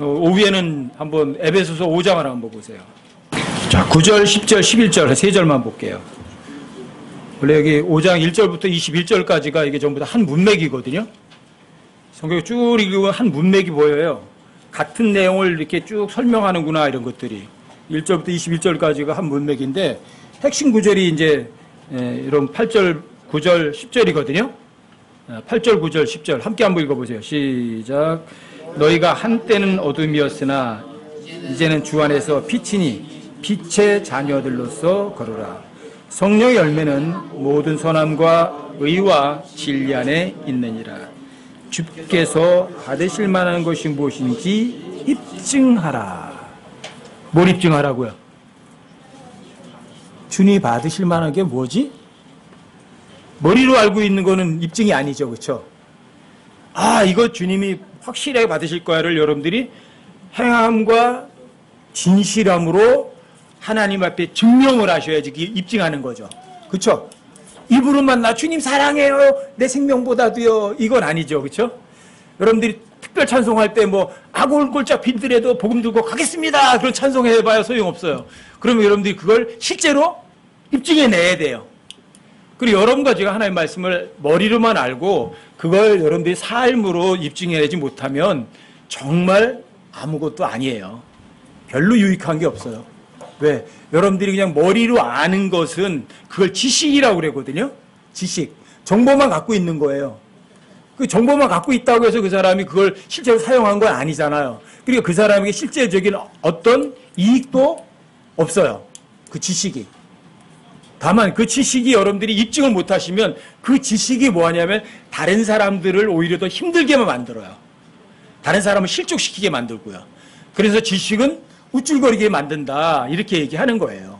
오후에는 한번 에베소서 5장을 한번 보세요. 자, 9절, 10절, 11절 세 절만 볼게요. 원래 여기 5장 1절부터 21절까지가 이게 전부 다 한 문맥이거든요. 성경이 쭉 읽으면 한 문맥이 보여요. 같은 내용을 이렇게 쭉 설명하는구나, 이런 것들이. 1절부터 21절까지가 한 문맥인데, 핵심 구절이 이제, 이런 8절, 9절, 10절이거든요. 8절, 9절, 10절. 함께 한번 읽어보세요. 시작. 너희가 한때는 어둠이었으나, 이제는 주 안에서 빛이니, 빛의 자녀들로서 걸으라. 성령의 열매는 모든 선함과 의와 진리 안에 있느니라. 주께서 받으실 만한 것이 무엇인지 입증하라. 뭘 입증하라고요? 주님이 받으실 만한 게 뭐지? 머리로 알고 있는 거는 입증이 아니죠, 그렇죠? 아, 이거 주님이 확실하게 받으실 거야를 여러분들이 행함과 진실함으로 하나님 앞에 증명을 하셔야지 입증하는 거죠. 그렇죠? 입으로만 나 주님 사랑해요, 내 생명보다도요, 이건 아니죠. 그렇죠? 여러분들이 특별 찬송할 때 뭐 아골골짝 빈들에도 복음 들고 가겠습니다, 그런 찬송해봐야 소용없어요. 그러면 여러분들이 그걸 실제로 입증해내야 돼요. 그리고 여러분과 제가 하나님의 말씀을 머리로만 알고 그걸 여러분들이 삶으로 입증해내지 못하면 정말 아무것도 아니에요. 별로 유익한 게 없어요. 왜? 여러분들이 그냥 머리로 아는 것은 그걸 지식이라고 그러거든요. 지식. 정보만 갖고 있는 거예요. 그 정보만 갖고 있다고 해서 그 사람이 그걸 실제로 사용한 건 아니잖아요. 그리고 그 사람에게 실제적인 어떤 이익도 없어요. 그 지식이. 다만 그 지식이 여러분들이 입증을 못하시면 그 지식이 뭐하냐면 다른 사람들을 오히려 더 힘들게만 만들어요. 다른 사람을 실족시키게 만들고요. 그래서 지식은 우쭐거리게 만든다, 이렇게 얘기하는 거예요.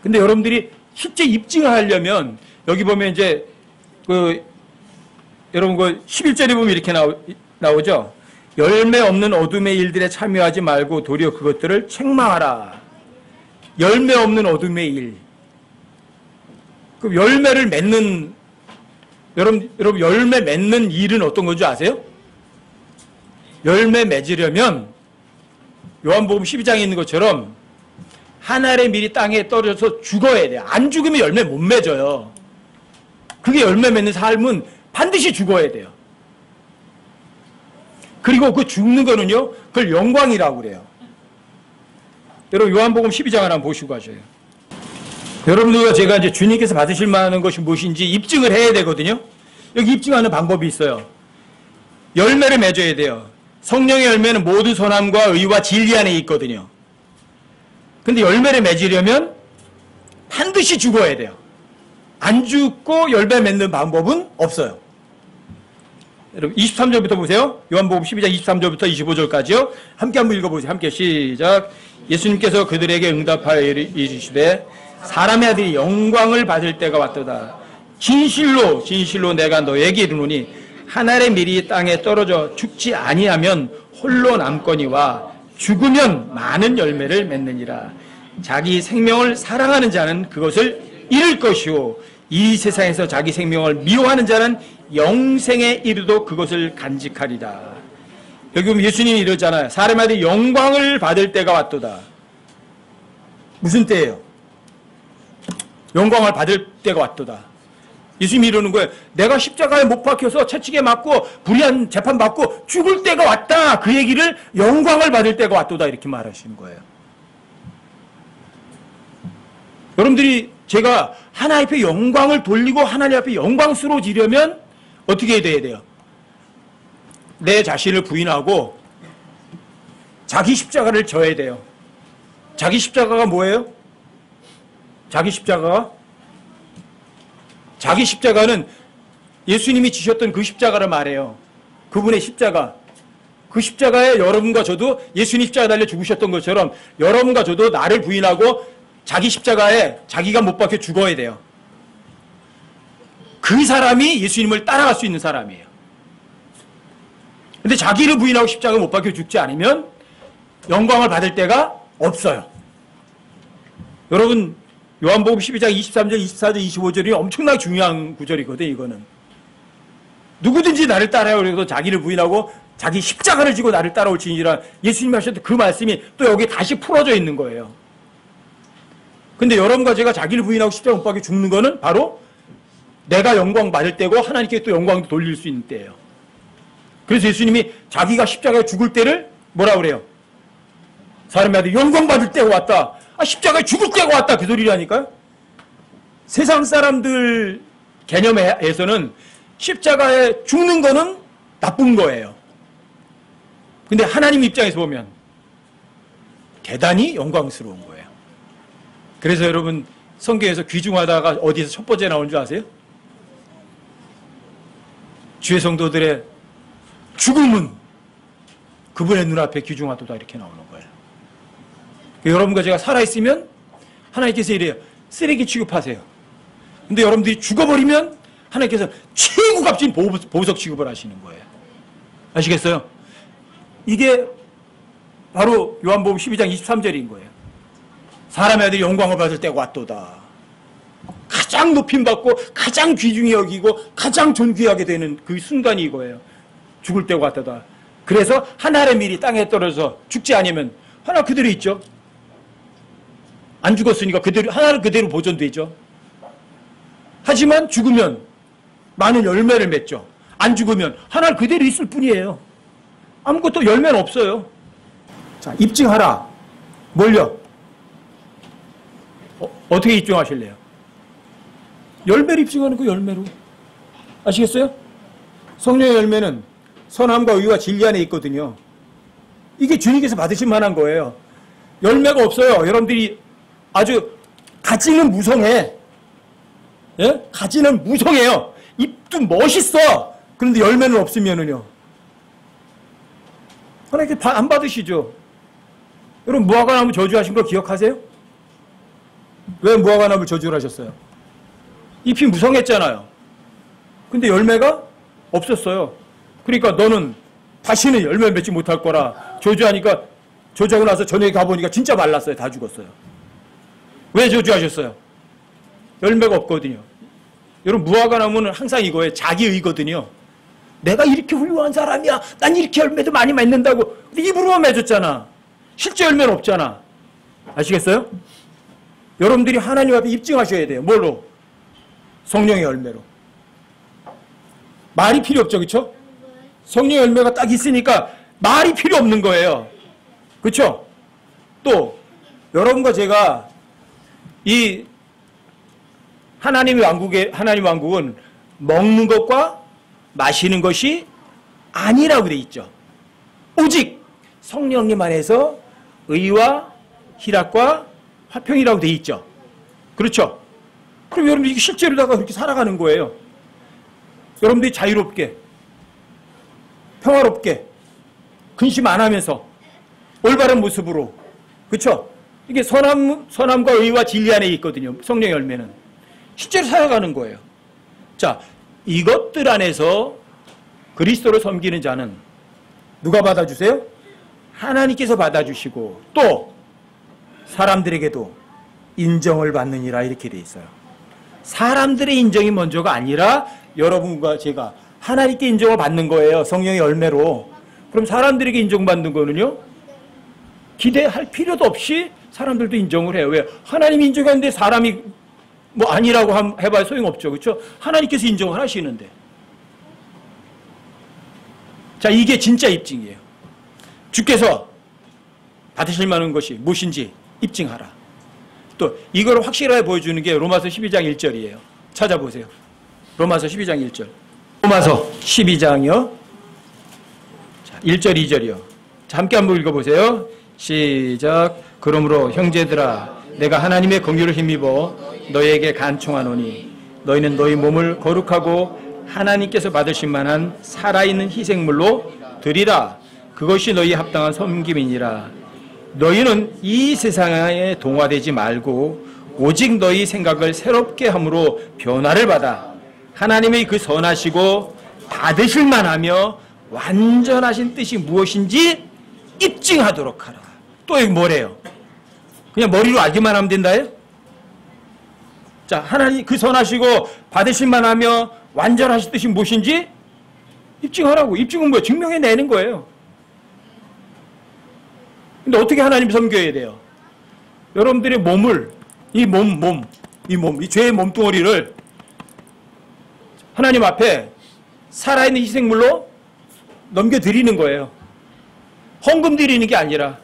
근데 여러분들이 실제 입증하려면 여기 보면 이제 여러분 그 11절에 보면 이렇게 나오죠. 열매 없는 어둠의 일들에 참여하지 말고 도리어 그것들을 책망하라. 열매 없는 어둠의 일. 그 열매를 맺는, 여러분 열매 맺는 일은 어떤 건지 아세요? 열매 맺으려면 요한복음 12장에 있는 것처럼 한 알의 밀이 땅에 떨어져서 죽어야 돼요. 안 죽으면 열매 못 맺어요. 그게 열매 맺는 삶은 반드시 죽어야 돼요. 그리고 그 죽는 거는요, 그걸 영광이라고 그래요. 여러분 요한복음 12장을 한번 보시고 가셔요. 여러분들과 제가 이제 주님께서 받으실 만한 것이 무엇인지 입증을 해야 되거든요. 여기 입증하는 방법이 있어요. 열매를 맺어야 돼요. 성령의 열매는 모든 선함과 의와 진리 안에 있거든요. 근데 열매를 맺으려면 반드시 죽어야 돼요. 안 죽고 열매 맺는 방법은 없어요. 여러분 23절부터 보세요. 요한복음 12장 23절부터 25절까지요. 함께 한번 읽어보세요. 함께 시작. 예수님께서 그들에게 응답하여 이르시되 사람의 아들이 영광을 받을 때가 왔도다. 진실로 진실로 내가 너에게 이르노니 한 알의 밀이 땅에 떨어져 죽지 아니하면 홀로 남거니와 죽으면 많은 열매를 맺느니라. 자기 생명을 사랑하는 자는 그것을 잃을 것이요 이 세상에서 자기 생명을 미워하는 자는 영생에 이르도 그것을 간직하리라. 여기 보면 예수님이 이러잖아요. 사람의 아들이 영광을 받을 때가 왔도다. 무슨 때예요? 영광을 받을 때가 왔도다. 예수님이 이러는 거예요. 내가 십자가에 못 박혀서 채찍에 맞고 불의한 재판 받고 죽을 때가 왔다. 그 얘기를 영광을 받을 때가 왔도다, 이렇게 말하시는 거예요. 여러분들이 제가 하나님 앞에 영광을 돌리고 하나님 앞에 영광스러워지려면 어떻게 돼야 돼요? 내 자신을 부인하고 자기 십자가를 져야 돼요. 자기 십자가가 뭐예요? 자기 십자가는 예수님이 지셨던 그 십자가를 말해요. 그분의 십자가. 그 십자가에 여러분과 저도 예수님 십자가 달려 죽으셨던 것처럼 여러분과 저도 나를 부인하고 자기 십자가에 자기가 못 박혀 죽어야 돼요. 그 사람이 예수님을 따라갈 수 있는 사람이에요. 근데 자기를 부인하고 십자가에 못 박혀 죽지 않으면 영광을 받을 데가 없어요. 여러분 요한복음 12장 23절, 24절, 25절이 엄청나게 중요한 구절이거든요. 이거는 누구든지 나를 따라요 그래도 자기를 부인하고 자기 십자가를 지고 나를 따라올지니라 예수님이 하셨던 그 말씀이 또 여기 다시 풀어져 있는 거예요. 근데 여러분과 제가 자기를 부인하고 십자가 못 박혀 죽는 거는 바로 내가 영광 받을 때고 하나님께 또 영광도 돌릴 수 있는 때예요. 그래서 예수님이 자기가 십자가에 죽을 때를 뭐라 그래요? 사람한테 영광 받을 때가 왔다. 십자가에 죽을 때가 왔다. 그 소리라니까요. 세상 사람들 개념에서는 십자가에 죽는 거는 나쁜 거예요. 근데 하나님 입장에서 보면 대단히 영광스러운 거예요. 그래서 여러분 성경에서 귀중하다가 어디에서 첫 번째 나오는 줄 아세요? 주의 성도들의 죽음은 그분의 눈앞에 귀중하도다 이렇게 나오는 거예요. 여러분과 제가 살아있으면 하나님께서 이래요. 쓰레기 취급하세요. 근데 여러분들이 죽어버리면 하나님께서 최고 값진 보석 취급을 하시는 거예요. 아시겠어요? 이게 바로 요한복음 12장 23절인 거예요. 사람의 아들이 영광을 받을 때가 왔도다. 가장 높임받고 가장 귀중히 여기고 가장 존귀하게 되는 그 순간이 이거예요. 죽을 때가 왔도다. 그래서 하늘의 밀이 땅에 떨어져서 죽지 않으면 하나 그대로 있죠. 안 죽었으니까 그대로 하나는 그대로 보존되죠. 하지만 죽으면 많은 열매를 맺죠. 안 죽으면 하나는 그대로 있을 뿐이에요. 아무것도 열매는 없어요. 자, 입증하라. 뭘요? 어떻게 입증하실래요? 열매를 입증하는 그 열매로. 아시겠어요? 성령의 열매는 선함과 의와 진리 안에 있거든요. 이게 주님께서 받으실 만한 거예요. 열매가 없어요. 여러분들이 아주 가지는 무성해. 예? 가지는 무성해요. 입도 멋있어. 그런데 열매는 없으면은요. 하나님께 안 받으시죠. 여러분 무화과나무 저주하신 거 기억하세요? 왜 무화과나무를 저주를 하셨어요? 잎이 무성했잖아요. 근데 열매가 없었어요. 그러니까 너는 다시는 열매 맺지 못할 거라 저주하니까 저주하고 나서 저녁에 가보니까 진짜 말랐어요. 다 죽었어요. 왜 저주하셨어요? 열매가 없거든요. 여러분 무화과나무는 항상 이거예요. 자기의거든요. 내가 이렇게 훌륭한 사람이야. 난 이렇게 열매도 많이 맺는다고. 근데 입으로만 맺었잖아. 실제 열매는 없잖아. 아시겠어요? 여러분들이 하나님 앞에 입증하셔야 돼요. 뭘로? 성령의 열매로. 말이 필요 없죠. 그렇죠? 성령의 열매가 딱 있으니까 말이 필요 없는 거예요. 그렇죠? 또 여러분과 제가 이 하나님 왕국은 먹는 것과 마시는 것이 아니라고 돼 있죠. 오직 성령님 안에서 의와 희락과 화평이라고 돼 있죠. 그렇죠? 그럼 여러분들이 실제로다가 그렇게 살아가는 거예요. 여러분들이 자유롭게, 평화롭게, 근심 안 하면서 올바른 모습으로, 그렇죠? 이게 선함과 의와 진리 안에 있거든요. 성령의 열매는. 실제로 살아가는 거예요. 자, 이것들 안에서 그리스도를 섬기는 자는 누가 받아주세요? 하나님께서 받아주시고 또 사람들에게도 인정을 받느니라 이렇게 돼 있어요. 사람들의 인정이 먼저가 아니라 여러분과 제가 하나님께 인정을 받는 거예요. 성령의 열매로. 그럼 사람들에게 인정받는 거는요? 기대할 필요도 없이 사람들도 인정을 해요. 왜? 하나님이 인정하는데 사람이 뭐 아니라고 해봐야 소용없죠. 그렇죠? 하나님께서 인정을 하시는데. 자, 이게 진짜 입증이에요. 주께서 받으실 만한 것이 무엇인지 입증하라. 또 이걸 확실하게 보여주는 게 로마서 12장 1절이에요. 찾아보세요. 로마서 12장 1절. 로마서 12장이요. 자, 1절 2절이요. 자, 함께 한번 읽어보세요. 시작. 그러므로 형제들아 내가 하나님의 긍휼을 힘입어 너희에게 간청하노니 너희는 너희 몸을 거룩하고 하나님께서 받으실 만한 살아있는 희생물로 드리라. 그것이 너희 합당한 섬김이니라. 너희는 이 세상에 동화되지 말고 오직 너희 생각을 새롭게 함으로 변화를 받아 하나님의 그 선하시고 받으실 만하며 완전하신 뜻이 무엇인지 입증하도록 하라. 또 여기 뭐래요? 그냥 머리로 알기만 하면 된다요? 자, 하나님 그 선하시고 받으실 만하며 완전하신 뜻이 무엇인지 입증하라고. 입증은 뭐예요? 증명해내는 거예요. 근데 어떻게 하나님 섬겨야 돼요? 여러분들의 몸을, 이 죄의 몸뚱어리를 하나님 앞에 살아있는 희생물로 넘겨드리는 거예요. 헌금 드리는 게 아니라.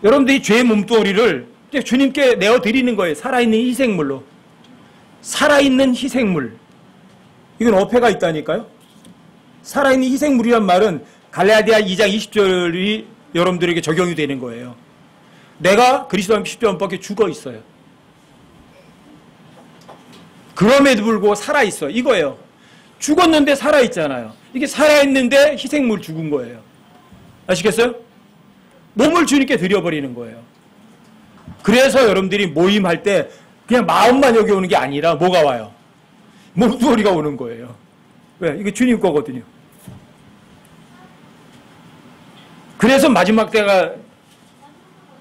여러분들이 죄의 몸뚱어리를 주님께 내어드리는 거예요. 살아있는 희생물로. 살아있는 희생물. 이건 어폐가 있다니까요. 살아있는 희생물이란 말은 갈라디아 2장 20절이 여러분들에게 적용이 되는 거예요. 내가 그리스도 안에 십자가에 죽어 있어요. 그럼에도 불구하고 살아있어. 이거예요. 죽었는데 살아있잖아요. 이게 살아있는데 희생물 죽은 거예요. 아시겠어요? 몸을 주님께 드려버리는 거예요. 그래서 여러분들이 모임할 때 그냥 마음만 여기 오는 게 아니라 뭐가 와요? 몸뚱어리가 오는 거예요. 왜? 이게 주님 거거든요. 그래서 마지막 때가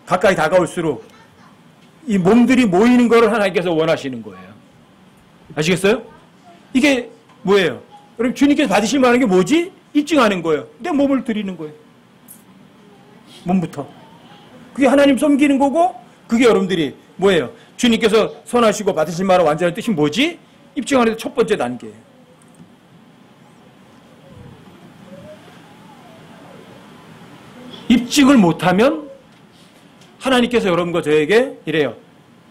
가까이 다가올수록 이 몸들이 모이는 것을 하나님께서 원하시는 거예요. 아시겠어요? 이게 뭐예요? 여러분 주님께서 받으실 만한 게 뭐지? 입증하는 거예요. 내 몸을 드리는 거예요. 몸부터. 그게 하나님 섬기는 거고 그게 여러분들이 뭐예요? 주님께서 선하시고 받으실 만한 완전한 뜻이 뭐지? 입증하는 첫 번째 단계예요. 입증을 못하면 하나님께서 여러분과 저에게 이래요.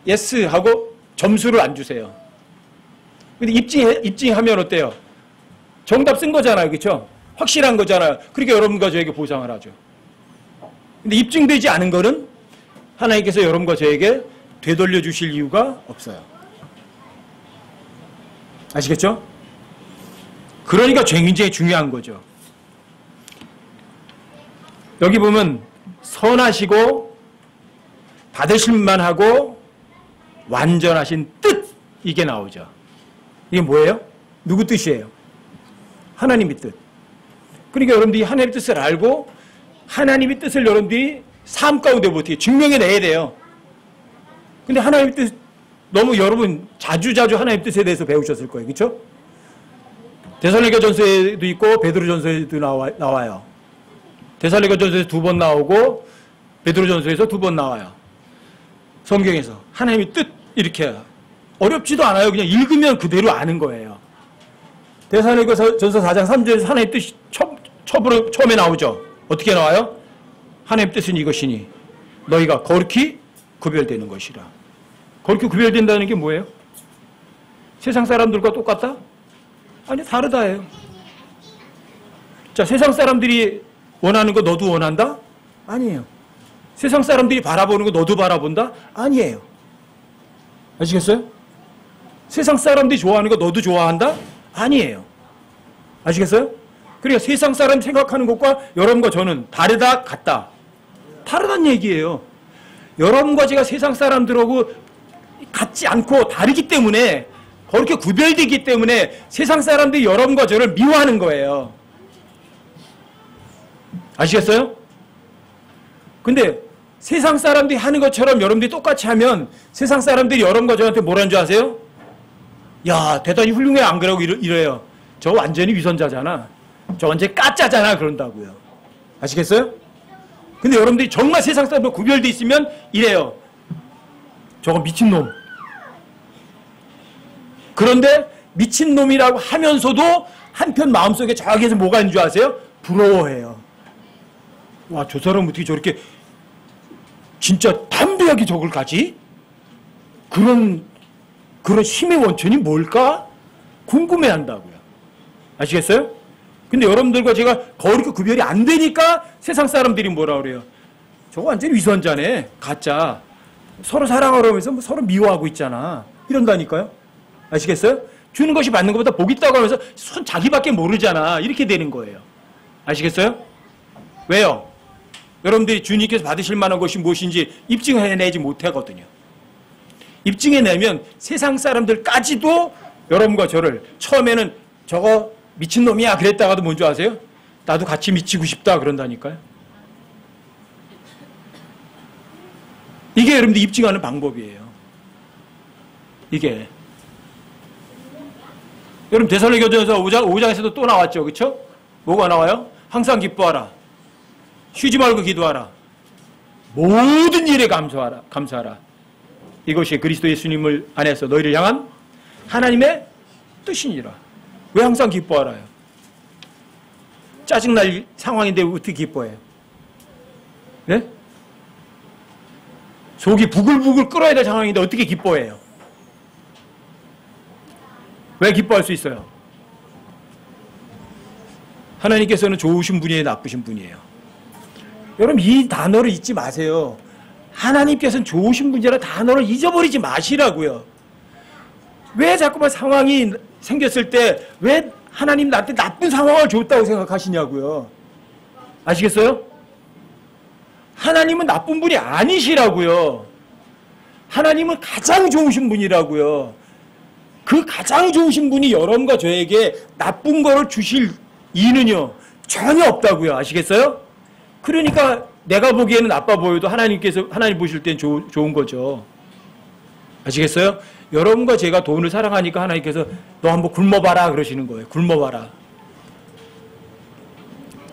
예스 하고 점수를 안 주세요. 근데 입증하면 어때요? 정답 쓴 거잖아요. 그렇죠? 확실한 거잖아요. 그러니까 여러분과 저에게 보상을 하죠. 근데 입증되지 않은 거는 하나님께서 여러분과 저에게 되돌려 주실 이유가 없어요. 아시겠죠? 그러니까 굉장히 중요한 거죠. 여기 보면 선하시고 받으실 만하고 완전하신 뜻 이게 나오죠. 이게 뭐예요? 누구 뜻이에요? 하나님의 뜻. 그러니까 여러분들이 하나님의 뜻을 알고 하나님의 뜻을 여러분들이 삶 가운데 어떻게 증명해내야 돼요. 근데 하나님의 뜻 너무 여러분 자주 하나님의 뜻에 대해서 배우셨을 거예요. 그렇죠? 데살로니가전서에도 있고 베드로전서에도 나와요. 데살로니가전서에서 2번 나오고 베드로전서에서 2번 나와요. 성경에서 하나님의 뜻 이렇게 어렵지도 않아요. 그냥 읽으면 그대로 아는 거예요. 데살로니가전서 4장 3절에서 하나님의 뜻이 처음에 나오죠. 어떻게 나와요? 하나님의 뜻은 이것이니 너희가 거룩히 구별되는 것이라. 거룩히 구별된다는 게 뭐예요? 세상 사람들과 똑같다? 아니 다르다예요. 자, 세상 사람들이 원하는 거 너도 원한다? 아니에요. 세상 사람들이 바라보는 거 너도 바라본다? 아니에요. 아시겠어요? 세상 사람들이 좋아하는 거 너도 좋아한다? 아니에요. 아시겠어요? 그러니까 세상 사람이 생각하는 것과 여러분과 저는 다르다, 같다. 다르다는 얘기예요. 여러분과 제가 세상 사람들하고 같지 않고 다르기 때문에 그렇게 구별되기 때문에 세상 사람들이 여러분과 저를 미워하는 거예요. 아시겠어요? 근데 세상 사람들이 하는 것처럼 여러분들이 똑같이 하면 세상 사람들이 여러분과 저한테 뭐라는 줄 아세요? 야, 대단히 훌륭해. 안 그러고 이래요. 저 완전히 위선자잖아. 저 완전히 까짜잖아. 그런다고요. 아시겠어요? 근데 여러분들이 정말 세상 사람과 구별되어 있으면 이래요. 저거 미친놈. 그런데 미친놈이라고 하면서도 한편 마음속에 저기에서 뭐가 있는 줄 아세요? 부러워해요. 와, 저 사람 어떻게 저렇게 진짜 담대하게 저걸 가지? 그런 힘의 원천이 뭘까? 궁금해한다고요. 아시겠어요? 근데 여러분들과 제가 거룩히 구별이 안 되니까 세상 사람들이 뭐라 그래요? 저거 완전히 위선자네. 가짜. 서로 사랑하려면서 뭐 서로 미워하고 있잖아. 이런다니까요. 아시겠어요? 주는 것이 받는 것보다 복 있다고 하면서 자기밖에 모르잖아. 이렇게 되는 거예요. 아시겠어요? 왜요? 여러분들이 주님께서 받으실 만한 것이 무엇인지 입증해내지 못하거든요. 입증해내면 세상 사람들까지도 여러분과 저를 처음에는 저거 미친놈이야 그랬다가도 뭔지 아세요? 나도 같이 미치고 싶다 그런다니까요. 이게 여러분들 입증하는 방법이에요. 이게. 여러분 데살로니가전서 5장에서도 또 나왔죠. 그렇죠? 뭐가 나와요? 항상 기뻐하라. 쉬지 말고 기도하라. 모든 일에 감사하라. 이것이 그리스도 예수님을 안에서 너희를 향한 하나님의 뜻이니라. 왜 항상 기뻐하라요? 짜증날 상황인데 어떻게 기뻐해요? 네? 속이 부글부글 끓어야 될 상황인데 어떻게 기뻐해요? 왜 기뻐할 수 있어요? 하나님께서는 좋으신 분이에요, 나쁘신 분이에요? 여러분 이 단어를 잊지 마세요. 하나님께서는 좋으신 분이라는 단어를 잊어버리지 마시라고요. 왜 자꾸만 상황이 생겼을 때 왜 하나님 나한테 나쁜 상황을 줬다고 생각하시냐고요. 아시겠어요? 하나님은 나쁜 분이 아니시라고요. 하나님은 가장 좋으신 분이라고요. 그 가장 좋으신 분이 여러분과 저에게 나쁜 거를 주실 이유는요 전혀 없다고요. 아시겠어요? 그러니까 내가 보기에는 나빠 보여도 하나님 보실 땐 좋은 거죠. 아시겠어요? 여러분과 제가 돈을 사랑하니까 하나님께서 너 한번 굶어봐라 그러시는 거예요. 굶어봐라.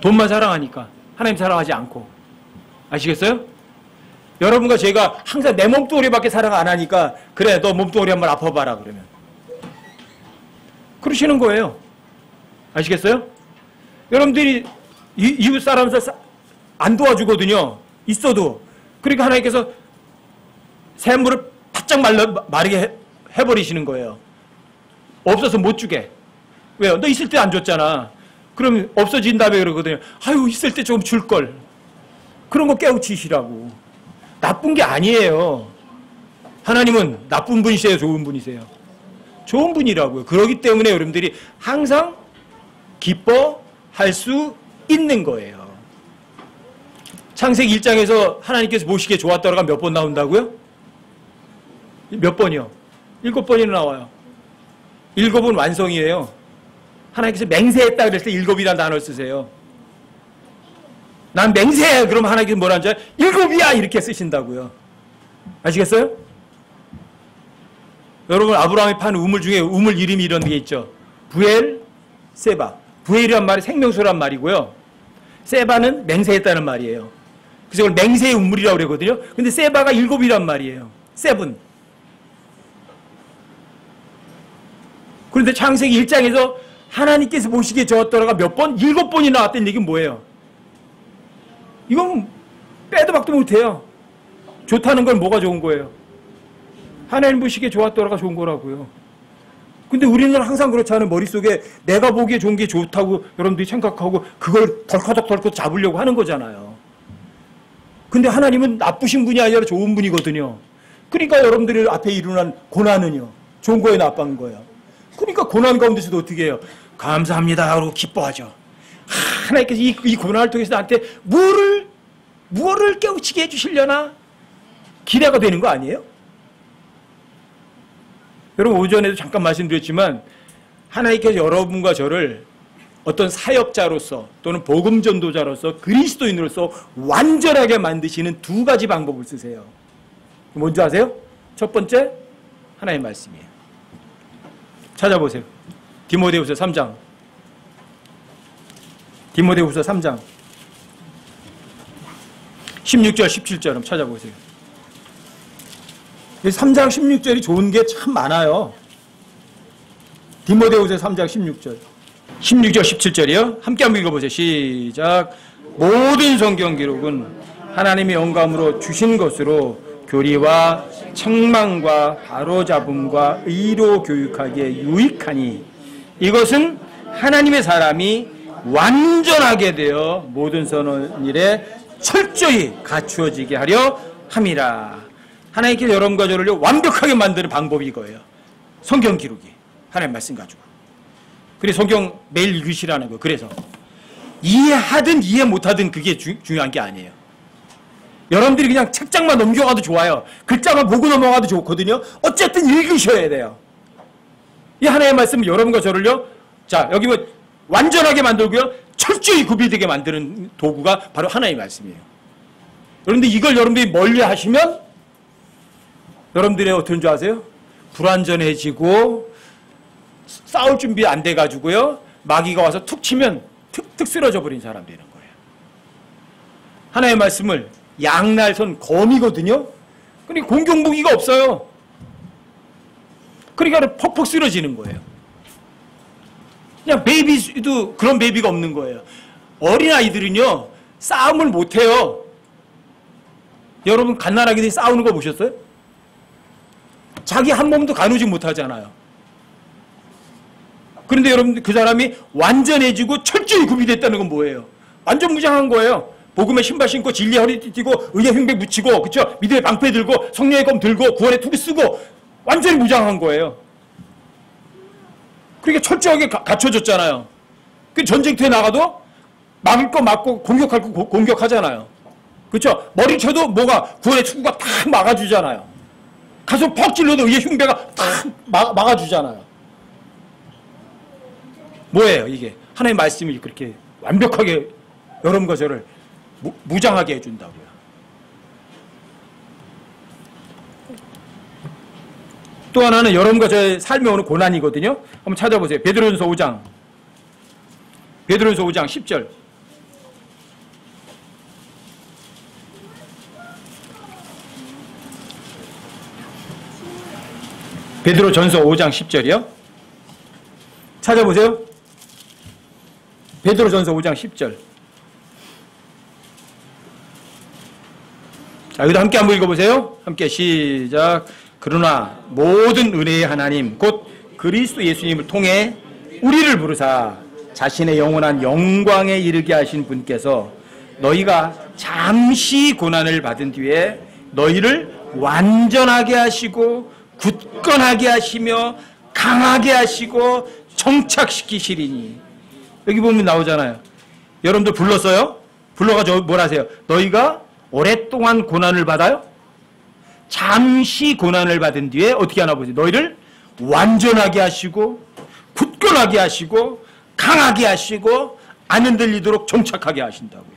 돈만 사랑하니까 하나님 사랑하지 않고. 아시겠어요? 여러분과 제가 항상 내 몸뚱아리밖에 사랑 안 하니까 그래 너 몸뚱아리 한번 아파봐라 그러면 그러시는 거예요. 아시겠어요? 여러분들이 이웃 사람을 안 도와주거든요. 있어도. 그러니까 하나님께서 샘물을 바짝 마르게 해버리시는 거예요. 없어서 못 주게. 왜요? 너 있을 때 안 줬잖아. 그럼 없어진 다음에 그러거든요. 아유 있을 때 좀 줄걸. 그런 거 깨우치시라고. 나쁜 게 아니에요. 하나님은 나쁜 분이세요? 좋은 분이세요? 좋은 분이라고요. 그렇기 때문에 여러분들이 항상 기뻐할 수 있는 거예요. 창세기 1장에서 하나님께서 보시기에 좋았더라가 몇 번 나온다고요? 몇 번이요? 7번이나 나와요. 7은 완성이에요. 하나님께서 맹세했다 그랬을 때 7이라는 단어를 쓰세요. 난 맹세해. 그럼 하나님께서 뭐라는 줄 알아요? 7이야! 이렇게 쓰신다고요. 아시겠어요? 여러분 아브라함이 판 우물 중에 우물 이름이 이런 게 있죠. 부엘, 세바. 부엘이란 말이 생명수란 말이고요. 세바는 맹세했다는 말이에요. 그래서 그걸 맹세의 우물이라고 그러거든요. 근데 세바가 7이란 말이에요. 세븐. 그런데 창세기 1장에서 하나님께서 보시기에 좋았더라가 몇 번? 7번이 나왔다는 얘기는 뭐예요? 이건 빼도 박도 못해요. 좋다는 건 뭐가 좋은 거예요? 하나님 보시기에 좋았더라가 좋은 거라고요. 근데 우리는 항상 그렇잖아요. 머릿속에 내가 보기에 좋은 게 좋다고 여러분들이 생각하고 그걸 덜커덕 잡으려고 하는 거잖아요. 근데 하나님은 나쁘신 분이 아니라 좋은 분이거든요. 그러니까 여러분들이 앞에 일어난 고난은요. 좋은 거예요, 나쁜 거예요? 그러니까 고난 가운데서도 어떻게 해요? 감사합니다 하고 기뻐하죠. 하나님께서 이 고난을 통해서 나한테 무엇을 깨우치게 해주시려나? 기대가 되는 거 아니에요? 여러분 오전에도 잠깐 말씀드렸지만 하나님께서 여러분과 저를 어떤 사역자로서 또는 복음전도자로서 그리스도인으로서 완전하게 만드시는 두 가지 방법을 쓰세요. 뭔지 아세요? 첫 번째 하나님의 말씀이에요. 찾아보세요. 디모데후서 3장. 디모데후서 3장 16절 17절 한번 찾아보세요. 3장 16절이 좋은 게 참 많아요. 디모데후서 3장 16절 17절이요. 함께 한번 읽어보세요. 시작. 모든 성경 기록은 하나님의 영감으로 주신 것으로 교리와 책망과 바로잡음과 의로 교육하기에 유익하니 이것은 하나님의 사람이 완전하게 되어 모든 선한 일에 철저히 갖추어지게 하려 함이라. 하나님께서 여러분과 저를 완벽하게 만드는 방법이 이거예요. 성경 기록이. 하나님 말씀 가지고. 그래서 성경 매일 읽으시라는 거예요. 그래서 이해하든 이해 못하든 그게 중요한 게 아니에요. 여러분들이 그냥 책장만 넘겨가도 좋아요. 글자만 보고 넘어가도 좋거든요. 어쨌든 읽으셔야 돼요. 이 하나님의 말씀은 여러분과 저를요. 자, 여기 뭐 완전하게 만들고요. 철저히 구비되게 만드는 도구가 바로 하나님의 말씀이에요. 그런데 이걸 여러분들이 멀리 하시면 여러분들의 어떤 줄 아세요? 불완전해지고 싸울 준비 안 돼가지고요. 마귀가 와서 툭 치면 툭 쓰러져 버린 사람 되는 거예요. 하나님의 말씀을 양날선 검이거든요. 근데 공격 무기가 없어요. 그러니까 퍽퍽 쓰러지는 거예요. 그냥 베이비도 그런 베이비가 없는 거예요. 어린아이들은요, 싸움을 못해요. 여러분, 갓난아기들이 싸우는 거 보셨어요? 자기 한 몸도 가누지 못하잖아요. 그런데 여러분, 그 사람이 완전해지고 철저히 구비됐다는 건 뭐예요? 완전 무장한 거예요. 복음의 신발 신고 진리의 허리띠 띠고 의의 흉배 묻히고, 그쵸? 믿음의 방패 들고 성령의 검 들고 구원의 투구 쓰고 완전히 무장한 거예요. 그러니까 철저하게 갖춰졌잖아요. 그 전쟁터에 나가도 막을 거 막고 공격할 거 공격하잖아요. 그렇죠? 머리 쳐도 뭐가 구원의 투구가 탁 막아주잖아요. 가서 퍽 찔러도 의의 흉배가 탁 막아주잖아요. 뭐예요 이게? 하나님의 말씀이 그렇게 완벽하게 여러분과 저를 무장하게 해준다고요. 또 하나는 여러분과 저의 삶에 오는 고난이거든요. 한번 찾아보세요. 베드로전서 5장. 베드로전서 5장 10절. 베드로전서 5장 10절이요. 찾아보세요. 베드로전서 5장 10절. 자, 여기도 함께 한번 읽어보세요. 함께 시작. 그러나 모든 은혜의 하나님 곧 그리스도 예수님을 통해 우리를 부르사 자신의 영원한 영광에 이르게 하신 분께서 너희가 잠시 고난을 받은 뒤에 너희를 완전하게 하시고 굳건하게 하시며 강하게 하시고 정착시키시리니. 여기 보면 나오잖아요. 여러분들 불렀어요? 불러가지고 뭘 하세요? 너희가 오랫동안 고난을 받아요? 잠시 고난을 받은 뒤에 어떻게 하나 보세요. 너희를 완전하게 하시고 굳건하게 하시고 강하게 하시고 안 흔들리도록 정착하게 하신다고요.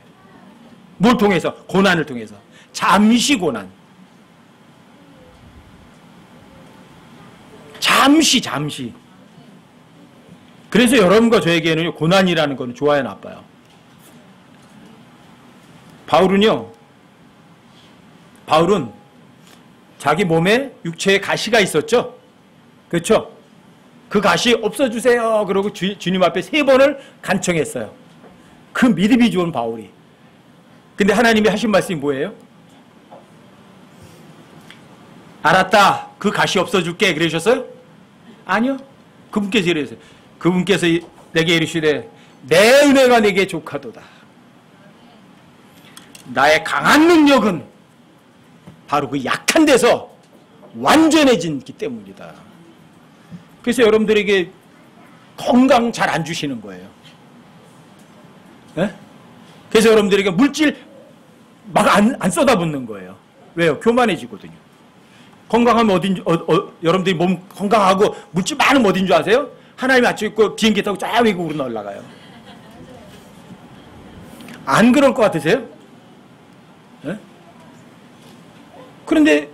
뭘 통해서? 고난을 통해서. 잠시 고난. 잠시. 그래서 여러분과 저에게는 고난이라는 건 좋아요, 나빠요? 바울은 자기 몸에 육체에 가시가 있었죠. 그렇죠? 그 가시 없어주세요. 그러고 주님 앞에 3번을 간청했어요. 그 믿음이 좋은 바울이. 근데 하나님이 하신 말씀이 뭐예요? 알았다. 그 가시 없어줄게. 그러셨어요? 아니요. 그분께서 이러셨어요. 그분께서 내게 이르시되 내 은혜가 내게 족하도다. 나의 강한 능력은 바로 그 약한 데서 완전해진기 때문이다. 그래서 여러분들에게 건강 잘 안 주시는 거예요. 네? 그래서 여러분들에게 물질 막 안 쏟아붓는 거예요. 왜요? 교만해지거든요. 건강하면 여러분들이 몸 건강하고 물질 많으면 어딘 줄 아세요? 하나님이 아침 있고 비행기 타고 쫙 외국으로 날아가요. 안 그럴 것 같으세요? 네? 그런데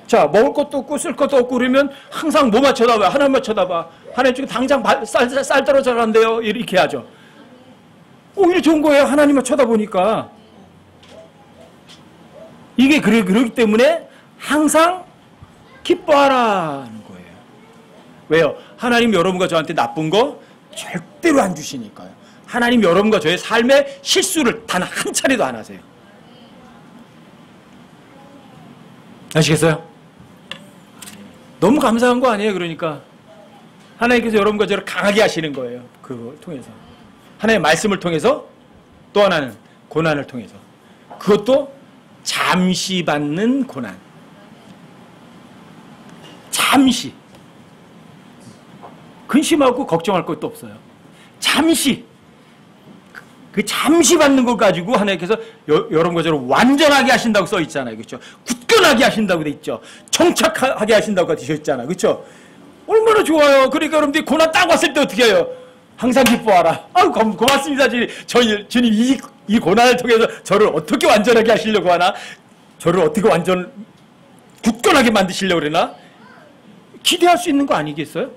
자, 먹을 것도 없고 쓸 것도 없고 그러면 항상 뭐만 쳐다봐요? 하나님만 쳐다봐. 하나님 지금 당장 쌀 떨어져간대요. 이렇게 하죠. 오히려 좋은 거예요. 하나님만 쳐다보니까. 이게 그러기 때문에 항상 기뻐하라는 거예요. 왜요? 하나님 여러분과 저한테 나쁜 거 절대로 안 주시니까요. 하나님 여러분과 저의 삶의 실수를 단 한 차례도 안 하세요. 아시겠어요? 너무 감사한 거 아니에요? 그러니까 하나님께서 여러분과 저를 강하게 하시는 거예요. 그거 통해서. 하나님의 말씀을 통해서, 또 하나는 고난을 통해서. 그것도 잠시 받는 고난. 잠시. 근심하고 걱정할 것도 없어요. 잠시. 그 잠시 받는 걸 가지고 하나님께서 여러분과 저를 완전하게 하신다고 써 있잖아요. 그렇죠? 굳건하게 하신다고 돼 있죠. 정착하게 하신다고 되어 있잖아요. 그렇죠? 얼마나 좋아요. 그러니까 여러분들이 고난 딱 왔을 때 어떻게 해요? 항상 기뻐하라. 아유, 고맙습니다. 주님 이 고난을 통해서 저를 어떻게 완전하게 하시려고 하나? 저를 어떻게 완전 굳건하게 만드시려고 그러나? 기대할 수 있는 거 아니겠어요?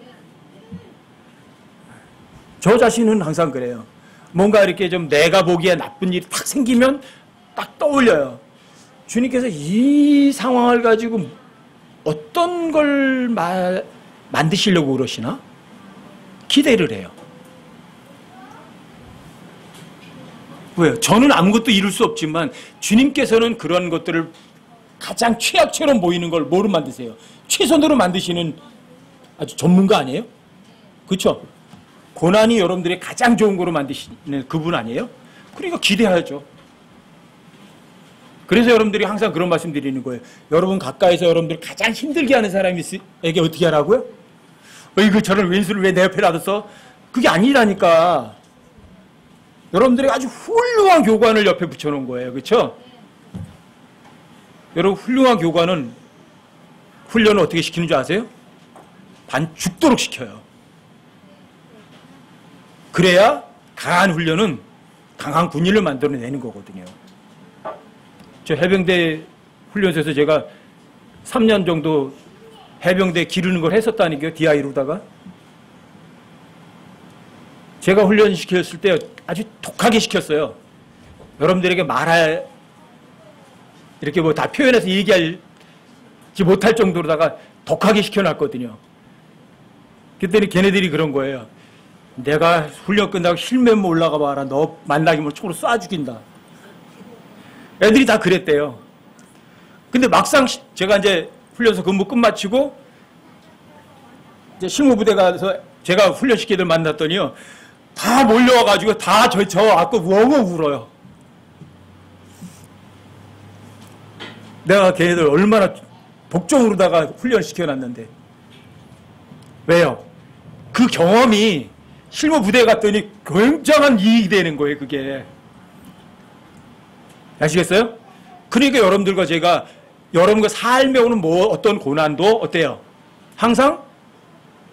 저 자신은 항상 그래요. 뭔가 이렇게 좀 내가 보기에 나쁜 일이 탁 생기면 딱 떠올려요. 주님께서 이 상황을 가지고 어떤 걸 만드시려고 그러시나? 기대를 해요. 왜요? 저는 아무것도 이룰 수 없지만 주님께서는 그런 것들을 가장 최악처럼 보이는 걸 뭐로 만드세요? 최선으로 만드시는 아주 전문가 아니에요? 그렇죠? 고난이 여러분들의 가장 좋은 거로 만드시는 그분 아니에요? 그러니까 기대하죠. 그래서 여러분들이 항상 그런 말씀 드리는 거예요. 여러분 가까이서 여러분들 가장 힘들게 하는 사람에게 어떻게 하라고요? 어이구 저런 왼수를 왜 내 옆에 놔뒀어? 그게 아니라니까. 여러분들이 아주 훌륭한 교관을 옆에 붙여놓은 거예요. 그렇죠? 여러분 훌륭한 교관은 훈련을 어떻게 시키는 줄 아세요? 반 죽도록 시켜요. 그래야 강한 훈련은 강한 군인을 만들어내는 거거든요. 저 해병대 훈련소에서 제가 3년 정도 해병대 기르는 걸 했었다니까요. DI로다가. 제가 훈련시켰을 때 아주 독하게 시켰어요. 여러분들에게 이렇게 뭐 다 표현해서 얘기하지 못할 정도로다가 독하게 시켜놨거든요. 그때는 걔네들이 그런 거예요. 내가 훈련 끝나고 힐맨 올라가 봐라. 너 만나기면 총으로 쏴 죽인다. 애들이 다 그랬대요. 근데 막상 제가 이제 훈련소 근무 끝마치고 이제 실무부대 가서 제가 훈련시킨 애들 만났더니요. 다 몰려와가지고 다 저 앞고 웅웅 울어요. 내가 걔네들 얼마나 복종으로다가 훈련시켜놨는데. 왜요? 그 경험이 실무부대에 갔더니 굉장한 이익이 되는 거예요. 그게. 아시겠어요? 그러니까 여러분들과 제가 여러분과 삶에 오는 어떤 고난도 어때요? 항상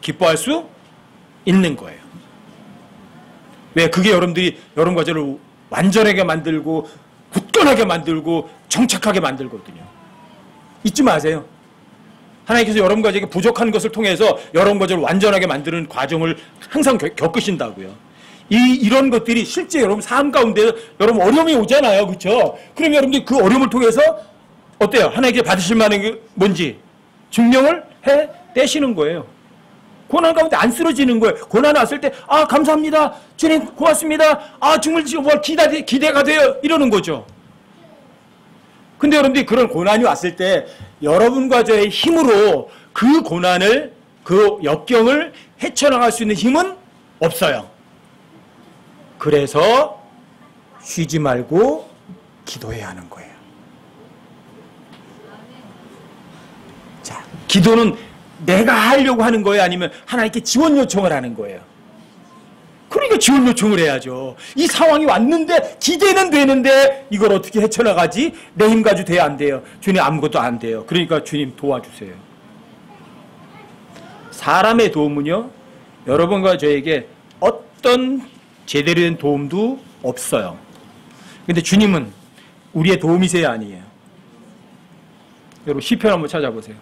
기뻐할 수 있는 거예요. 왜? 그게 여러분들이 여러분과 저를 완전하게 만들고 굳건하게 만들고 정착하게 만들거든요. 잊지 마세요. 하나님께서 여러분과 제게 부족한 것을 통해서 여러분과 저를 완전하게 만드는 과정을 항상 겪으신다고요. 이런 것들이 실제 여러분 삶 가운데 여러분 어려움이 오잖아요. 그렇죠? 그럼 여러분들이 그 어려움을 통해서 어때요? 하나님께 받으실 만한 게 뭔지 증명을 해내시는 거예요. 고난 가운데 안 쓰러지는 거예요. 고난 왔을 때 감사합니다. 주님 고맙습니다. 정말 기대가 돼요. 이러는 거죠. 근데 여러분들이 그런 고난이 왔을 때 여러분과 저의 힘으로 그 고난을 그 역경을 헤쳐나갈 수 있는 힘은 없어요. 그래서 쉬지 말고 기도해야 하는 거예요. 자, 기도는 내가 하려고 하는 거예요? 아니면 하나님께 지원 요청을 하는 거예요? 그러니까 지원 요청을 해야죠. 이 상황이 왔는데 기대는 되는데 이걸 어떻게 헤쳐나가지? 내 힘 가지고 돼야 안 돼요. 주님 아무것도 안 돼요. 그러니까 주님 도와주세요. 사람의 도움은요. 여러분과 저에게 어떤 제대로 된 도움도 없어요. 근데 주님은 우리의 도움이세요? 아니에요? 여러분 시편 한번 찾아보세요.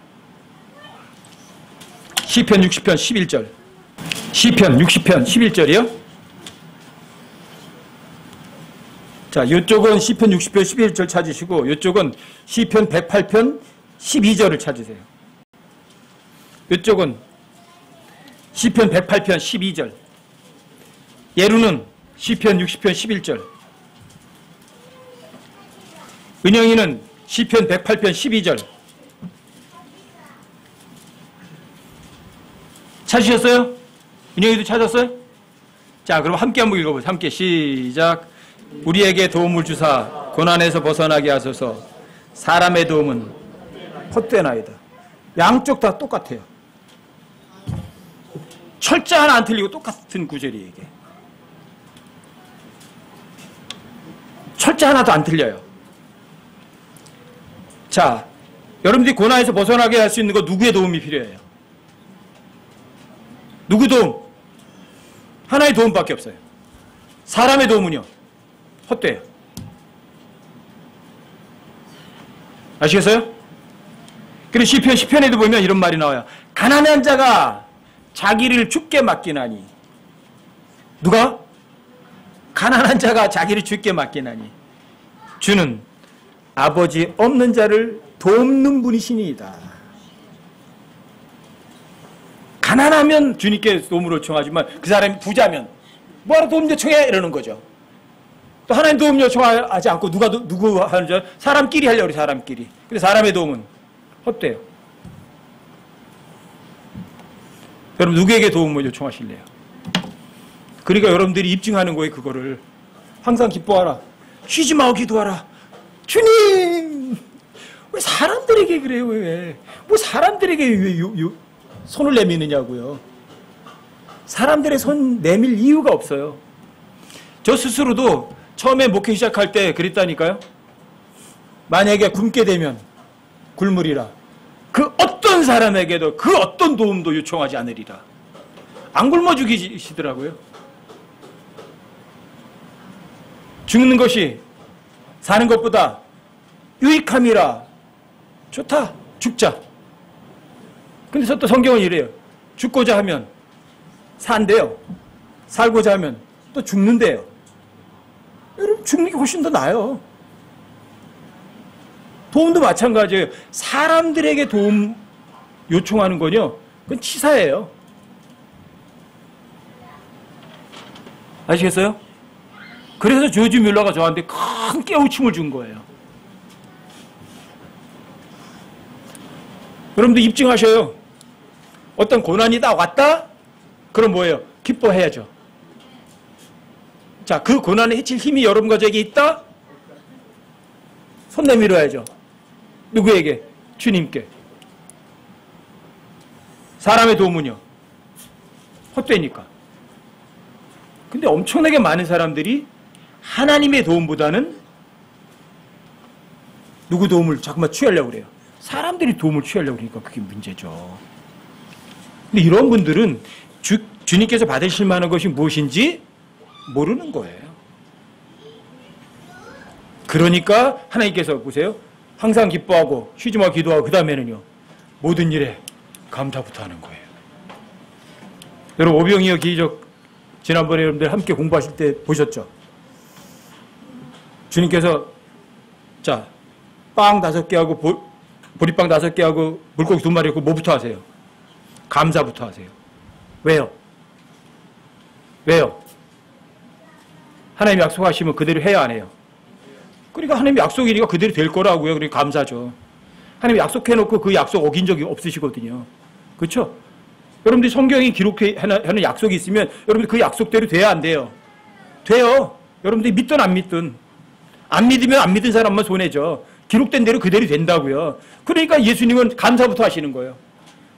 시편 60편 11절. 시편 60편 11절이요. 자, 이쪽은 시편 60편 11절 찾으시고 이쪽은 시편 108편 12절을 찾으세요. 이쪽은 시편 108편 12절. 예루는 시편 60편 11절. 은영이는 시편 108편 12절. 찾으셨어요? 은영이도 찾았어요? 자, 그럼 함께 한번 읽어보세요. 함께 시작. 우리에게 도움을 주사 고난에서 벗어나게 하소서. 사람의 도움은 헛되나이다. 양쪽 다 똑같아요. 철자 하나 안 틀리고 똑같은 구절이에요. 이게. 철자 하나도 안 틀려요. 자, 여러분들이 고난에서 벗어나게 할 수 있는 거 누구의 도움이 필요해요? 누구 도움? 하나의 도움밖에 없어요. 사람의 도움은요? 헛돼요. 아시겠어요? 그리고 시편에도 보면 이런 말이 나와요. 가난한 자가 자기를 죽게 맡기나니 누가? 가난한 자가 자기를 주께 맡기나니 주는 아버지 없는 자를 돕는 분이시니이다. 가난하면 주님께 도움을 요청하지만 그 사람이 부자면 뭐하러 도움 요청해? 이러는 거죠. 또 하나님 도움 요청하지 않고 누구 하는 줄 사람끼리 하려고 그래. 사람끼리. 근데 사람의 도움은 헛돼요. 여러분 누구에게 도움을 요청하실래요? 그러니까 여러분들이 입증하는 거예요. 그거를 항상 기뻐하라. 쉬지 마고 기도하라. 주님 왜 사람들에게 그래요? 왜? 뭐 사람들에게 왜 손을 내미느냐고요. 사람들의 손 내밀 이유가 없어요. 저 스스로도 처음에 목회 시작할 때 그랬다니까요. 만약에 굶게 되면 굶으리라. 그 어떤 사람에게도 그 어떤 도움도 요청하지 않으리라. 안 굶어 죽이시더라고요. 죽는 것이 사는 것보다 유익함이라. 좋다. 죽자. 근데 또 성경은 이래요. 죽고자 하면 산대요. 살고자 하면 또 죽는데요. 여러분 죽는 게 훨씬 더 나아요. 도움도 마찬가지예요. 사람들에게 도움 요청하는 건요. 그건 치사예요. 아시겠어요? 그래서 조지 뮬러가 저한테 큰 깨우침을 준 거예요. 여러분도 입증하셔요. 어떤 고난이 딱 왔다? 그럼 뭐예요? 기뻐해야죠. 자, 그 고난을 해칠 힘이 여러분과 저에게 있다? 손 내밀어야죠. 누구에게? 주님께. 사람의 도움은요? 헛되니까. 근데 엄청나게 많은 사람들이 하나님의 도움보다는 누구 도움을 자꾸만 취하려고 그래요. 사람들이 도움을 취하려고 그러니까 그게 문제죠. 근데 이런 분들은 주님께서 받으실 만한 것이 무엇인지 모르는 거예요. 그러니까 하나님께서 보세요. 항상 기뻐하고 쉬지 말고 기도하고 그 다음에는요. 모든 일에 감사부터 하는 거예요. 여러분 오병이어 기적 지난번에 여러분들 함께 공부하실 때 보셨죠? 주님께서 자 빵 5개 하고 보리빵 5개 하고 물고기 2마리 하고 뭐부터 하세요? 감사부터 하세요. 왜요? 왜요? 하나님이 약속하시면 그대로 해야 안 해요? 그러니까 하나님이 약속이니까 그대로 될 거라고요. 그러니까 감사죠. 하나님이 약속해놓고 그 약속 어긴 적이 없으시거든요. 그렇죠? 여러분들이 성경이 기록하는 약속이 있으면 여러분들 그 약속대로 돼야 안 돼요? 돼요. 여러분들이 믿든 안 믿든. 안 믿으면 안 믿은 사람만 손해죠. 기록된 대로 그대로 된다고요. 그러니까 예수님은 감사부터 하시는 거예요.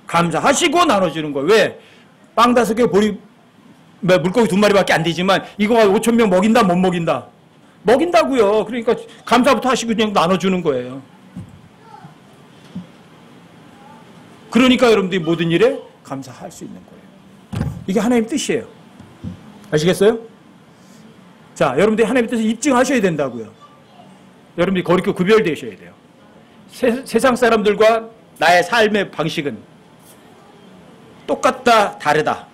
감사하시고 나눠주는 거예요. 왜? 빵 5개 물고기 2마리밖에 안 되지만 이거 5,000명 먹인다 못 먹인다? 먹인다고요. 그러니까 감사부터 하시고 그냥 나눠주는 거예요. 그러니까 여러분들이 모든 일에 감사할 수 있는 거예요. 이게 하나님의 뜻이에요. 아시겠어요? 자, 여러분들이 하나님의 뜻을 입증하셔야 된다고요. 여러분들이 거리고 구별되셔야 돼요. 세상 사람들과 나의 삶의 방식은 똑같다, 다르다.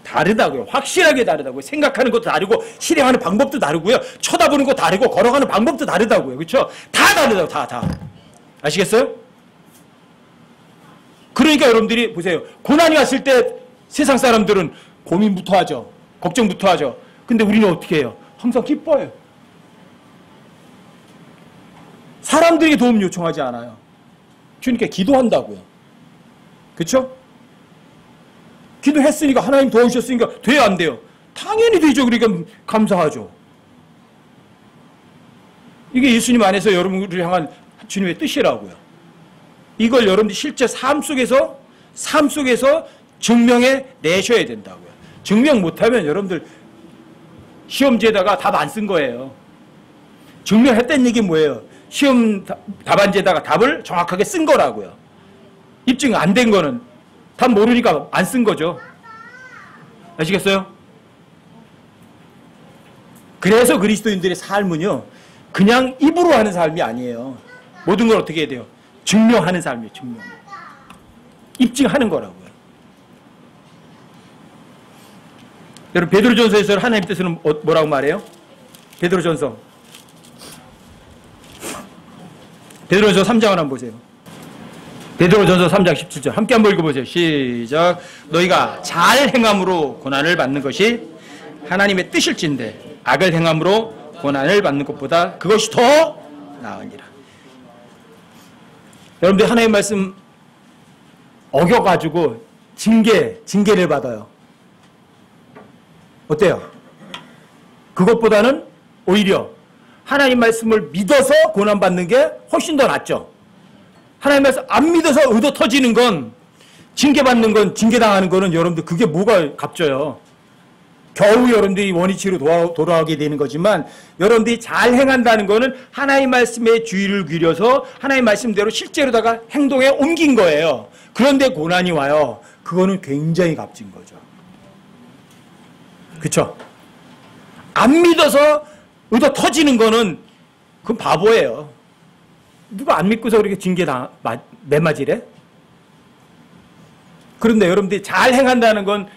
다르다고요. 확실하게 다르다고요. 생각하는 것도 다르고 실행하는 방법도 다르고요. 쳐다보는 것도 다르고 걸어가는 방법도 다르다고요. 그렇죠? 다 다르다고. 다. 아시겠어요? 그러니까 여러분들이 보세요. 고난이 왔을 때 세상 사람들은 고민부터 하죠. 걱정부터 하죠. 근데 우리는 어떻게 해요? 항상 기뻐해요. 사람들에게 도움 요청하지 않아요. 주님께 기도한다고요. 그렇죠? 기도했으니까 하나님 도와주셨으니까 돼야 안 돼요? 당연히 되죠. 그러니까 감사하죠. 이게 예수님 안에서 여러분을 향한 주님의 뜻이라고요. 이걸 여러분들 실제 삶 속에서 증명해 내셔야 된다고요. 증명 못하면 여러분들 시험지에다가 답 안 쓴 거예요. 증명했다는 얘기 뭐예요? 시험 답안지에다가 답을 정확하게 쓴 거라고요. 입증 안 된 거는 답 모르니까 안 쓴 거죠. 아시겠어요? 그래서 그리스도인들의 삶은요, 그냥 입으로 하는 삶이 아니에요. 모든 걸 어떻게 해야 돼요? 증명하는 삶이에요. 증명. 입증하는 거라고요. 여러분 베드로전서에서 하나님 뜻은 뭐라고 말해요? 베드로전서 3장을 한번 보세요. 베드로전서 3장 17절 함께 한번 읽어보세요. 시작. 너희가 잘 행함으로 고난을 받는 것이 하나님의 뜻일진데 악을 행함으로 고난을 받는 것보다 그것이 더 나으니라. 여러분들 하나님의 말씀 어겨가지고 징계를 받아요. 어때요? 그것보다는 오히려 하나님 말씀을 믿어서 고난받는 게 훨씬 더 낫죠. 하나님 말씀 안 믿어서 의도 터지는 건, 징계받는 건, 징계당하는 거는 여러분들 그게 뭐가 값져요. 겨우 여러분들이 원위치로 돌아가게 되는 거지만 여러분들이 잘 행한다는 거는 하나님 말씀에 주의를 기울여서 하나님 말씀대로 실제로다가 행동에 옮긴 거예요. 그런데 고난이 와요. 그거는 굉장히 값진 거죠. 그쵸? 안 믿어서 의도 터지는 거는 그건 바보예요. 누가 안 믿고서 그렇게 매맞이래? 그런데 여러분들이 잘 행한다는 건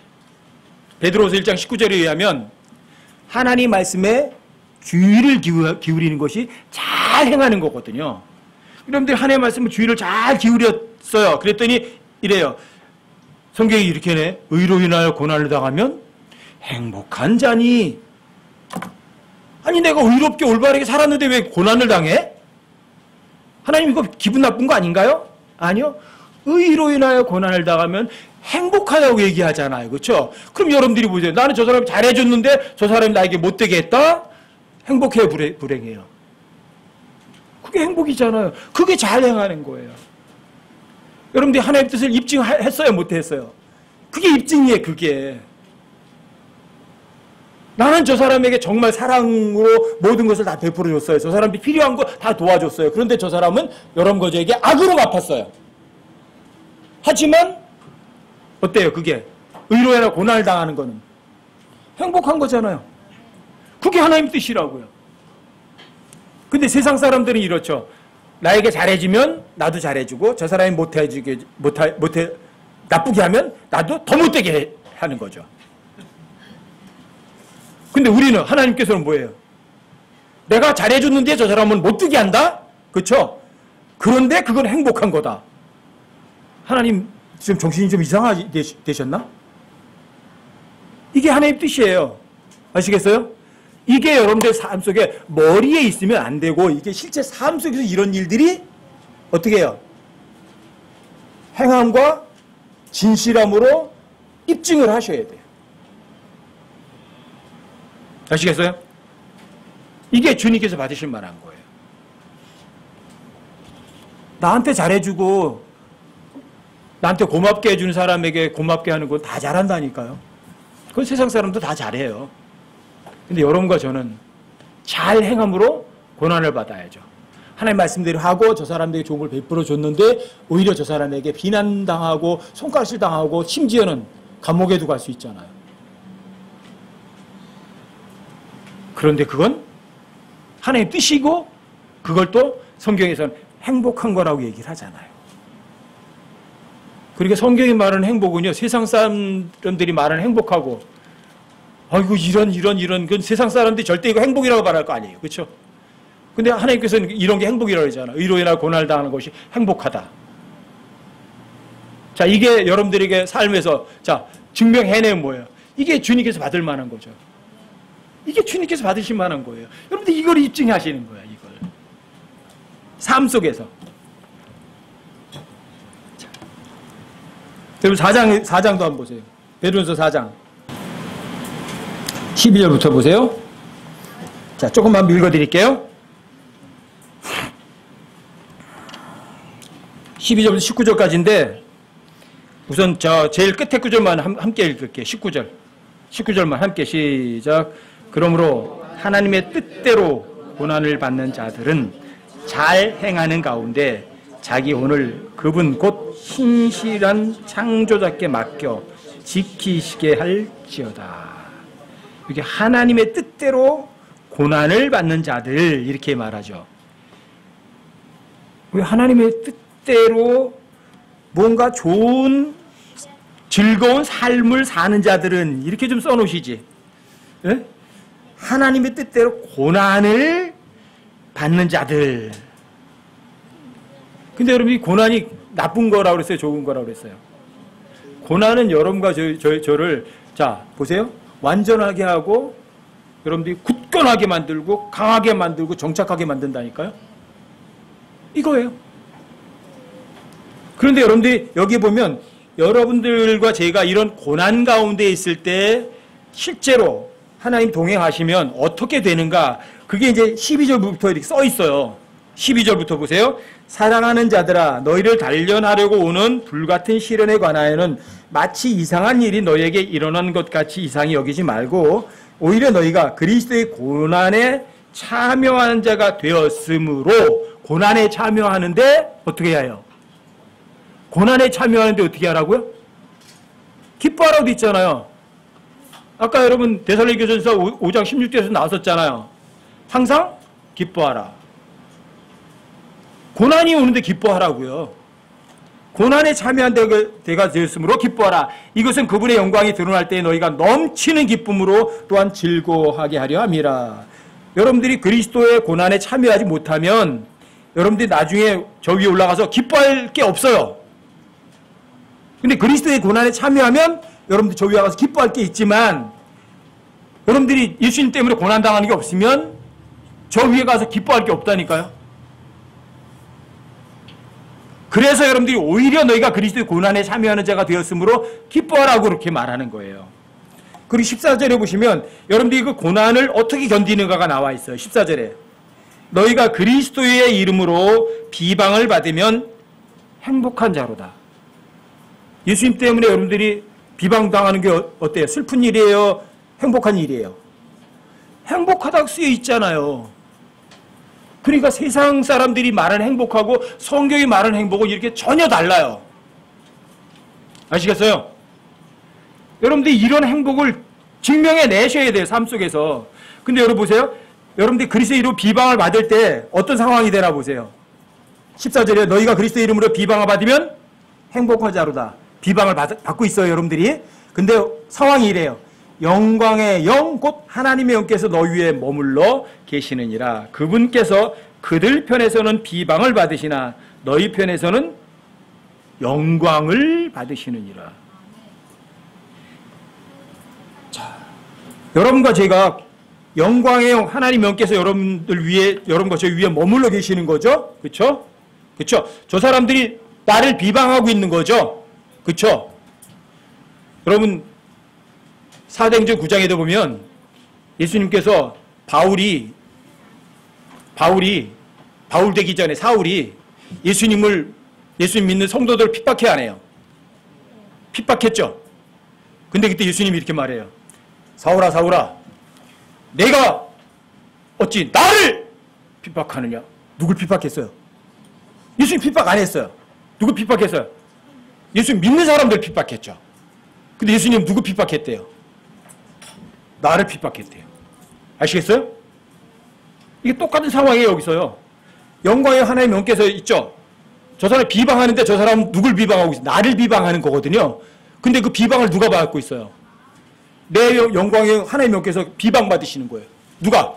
베드로서 1장 19절에 의하면 하나님 말씀에 주의를 기울이는 것이 잘 행하는 거거든요. 여러분들이 하나님 말씀에 주의를 잘 기울였어요. 그랬더니 이래요. 성경이 이렇게 해. 의로 인하여 고난을 당하면 행복한 자니. 아니 내가 의롭게 올바르게 살았는데 왜 고난을 당해? 하나님 이거 기분 나쁜 거 아닌가요? 아니요. 의로 인하여 고난을 당하면 행복하다고 얘기하잖아요. 그렇죠? 그럼 여러분들이 보세요. 나는 저 사람이 잘해줬는데 저 사람이 나에게 못되게 했다? 행복해요? 불행해요? 그게 행복이잖아요. 그게 잘 행하는 거예요. 여러분들이 하나님의 뜻을 입증했어요? 못했어요? 그게 입증이에요. 그게. 나는 저 사람에게 정말 사랑으로 모든 것을 다 베풀어줬어요. 저 사람이 필요한 거 다 도와줬어요. 그런데 저 사람은 여러분 거저에게 악으로 갚았어요. 하지만 어때요? 그게 의로 인하여 고난을 당하는 거는 행복한 거잖아요. 그게 하나님 뜻이라고요. 근데 세상 사람들은 이렇죠. 나에게 잘해주면 나도 잘해주고 저 사람이 나쁘게 하면 나도 더 못되게 하는 거죠. 근데 우리는 하나님께서는 뭐예요? 내가 잘해줬는데 저 사람은 못되게 한다? 그렇죠? 그런데 그건 행복한 거다. 하나님 지금 정신이 좀 이상하게 되셨나? 이게 하나님 뜻이에요. 아시겠어요? 이게 여러분들 삶 속에 머리에 있으면 안 되고 이게 실제 삶 속에서 이런 일들이 어떻게 해요? 행함과 진실함으로 입증을 하셔야 돼요. 아시겠어요? 이게 주님께서 받으실 만한 거예요. 나한테 잘해주고 나한테 고맙게 해주는 사람에게 고맙게 하는 건 다 잘한다니까요. 그건 세상 사람도 다 잘해요. 근데 여러분과 저는 잘 행함으로 고난을 받아야죠. 하나님 말씀대로 하고 저 사람에게 좋은 걸 베풀어 줬는데 오히려 저 사람에게 비난당하고 손가락질 당하고 심지어는 감옥에도 갈 수 있잖아요. 그런데 그건 하나님의 뜻이고 그걸 또 성경에서는 행복한 거라고 얘기를 하잖아요. 그러니까 성경이 말하는 행복은요, 세상 사람들이 말하는 행복하고, 아이고, 이런, 그 세상 사람들이 절대 이거 행복이라고 말할 거 아니에요. 그렇죠? 근데 하나님께서는 이런 게 행복이라고 그러잖아요. 의로 인하여 고난을 당하는 것이 행복하다. 자, 이게 여러분들에게 삶에서, 자, 증명해내면 뭐예요? 이게 주님께서 받을 만한 거죠. 이게 주님께서 받으실 만한 거예요. 여러분들 이걸 입증하시는 거야, 이걸. 삶 속에서. 자. 여러분 4장도 한번 보세요. 베드로전서 4장. 12절부터 보세요. 자, 조금만 읽어드릴게요. 12절부터 19절까지인데 우선 저 제일 끝에 구절만 함께 읽을게요. 19절만 함께 시작. 그러므로 하나님의 뜻대로 고난을 받는 자들은 잘 행하는 가운데 자기 혼을 그분 곧 신실한 창조자께 맡겨 지키시게 할지어다. 이게 하나님의 뜻대로 고난을 받는 자들 이렇게 말하죠. 왜 하나님의 뜻대로 뭔가 좋은 즐거운 삶을 사는 자들은 이렇게 좀 써놓으시지. 예? 하나님의 뜻대로 고난을 받는 자들. 근데 여러분이 고난이 나쁜 거라고 그랬어요? 좋은 거라고 그랬어요? 고난은 여러분과 저를 자 보세요. 완전하게 하고 여러분들이 굳건하게 만들고 강하게 만들고 정착하게 만든다니까요. 이거예요. 그런데 여러분들이 여기 보면 여러분들과 제가 이런 고난 가운데 있을 때 실제로 하나님 동행하시면 어떻게 되는가, 그게 이제 12절부터 이렇게 써 있어요. 12절부터 보세요. 사랑하는 자들아, 너희를 단련하려고 오는 불같은 시련에 관하여는 마치 이상한 일이 너희에게 일어난 것 같이 이상히 여기지 말고 오히려 너희가 그리스도의 고난에 참여하는 자가 되었으므로. 고난에 참여하는데 어떻게 해야 해요? 고난에 참여하는데 어떻게 하라고요? 기뻐하라고 있잖아요. 아까 여러분 데살로니가전서 5장 16절에서 나왔었잖아요. 항상 기뻐하라. 고난이 오는데 기뻐하라고요. 고난에 참여한 때가 되었으므로 기뻐하라. 이것은 그분의 영광이 드러날 때 너희가 넘치는 기쁨으로 또한 즐거워하게 하려 함이라. 여러분들이 그리스도의 고난에 참여하지 못하면 여러분들이 나중에 저 위에 올라가서 기뻐할 게 없어요. 근데 그리스도의 고난에 참여하면 여러분들 저 위에 가서 기뻐할 게 있지만, 여러분들이 예수님 때문에 고난당하는 게 없으면 저 위에 가서 기뻐할 게 없다니까요. 그래서 여러분들이 오히려 너희가 그리스도의 고난에 참여하는 자가 되었으므로 기뻐하라고 그렇게 말하는 거예요. 그리고 14절에 보시면 여러분들이 그 고난을 어떻게 견디는가가 나와 있어요. 14절에 너희가 그리스도의 이름으로 비방을 받으면 행복한 자로다. 예수님 때문에 여러분들이 비방당하는 게 어때요? 슬픈 일이에요? 행복한 일이에요? 행복하다고 쓰여 있잖아요. 그러니까 세상 사람들이 말하는 행복하고 성경이 말하는 행복은 이렇게 전혀 달라요. 아시겠어요? 여러분들이 이런 행복을 증명해 내셔야 돼요. 삶 속에서. 근데 여러분 보세요. 여러분들이 그리스도의 이름으로 비방을 받을 때 어떤 상황이 되나 보세요. 14절에 너희가 그리스도의 이름으로 비방을 받으면 행복한 자로다. 비방을 받고 있어요. 여러분들이. 근데 상황이 이래요. 영광의 영 곧 하나님의 영께서 너희 위에 머물러 계시느니라. 그분께서 그들 편에서는 비방을 받으시나 너희 편에서는 영광을 받으시느니라. 자, 여러분과 제가 영광의 영 하나님 영께서 여러분들 위에, 여러분과 저 위에 머물러 계시는 거죠. 그렇죠? 그렇죠? 저 사람들이 나를 비방하고 있는 거죠. 그렇죠? 여러분 사도행전 9장에도 보면 예수님께서 바울 되기 전에 사울이 예수님 믿는 성도들을 핍박해 안 해요? 핍박했죠? 근데 그때 예수님이 이렇게 말해요. 사울아, 사울아, 내가 어찌 나를 핍박하느냐? 누굴 핍박했어요? 예수님 핍박 안 했어요. 누구 핍박했어요? 예수님 믿는 사람들 핍박했죠. 근데 예수님 누구 핍박했대요? 나를 핍박했대요. 아시겠어요? 이게 똑같은 상황이에요. 여기서요. 영광의 하나님 영께서 있죠. 저 사람 비방하는데 저 사람 누굴 비방하고 있어요? 나를 비방하는 거거든요. 근데 그 비방을 누가 받고 있어요? 내 영광의 하나님 영께서 비방받으시는 거예요. 누가?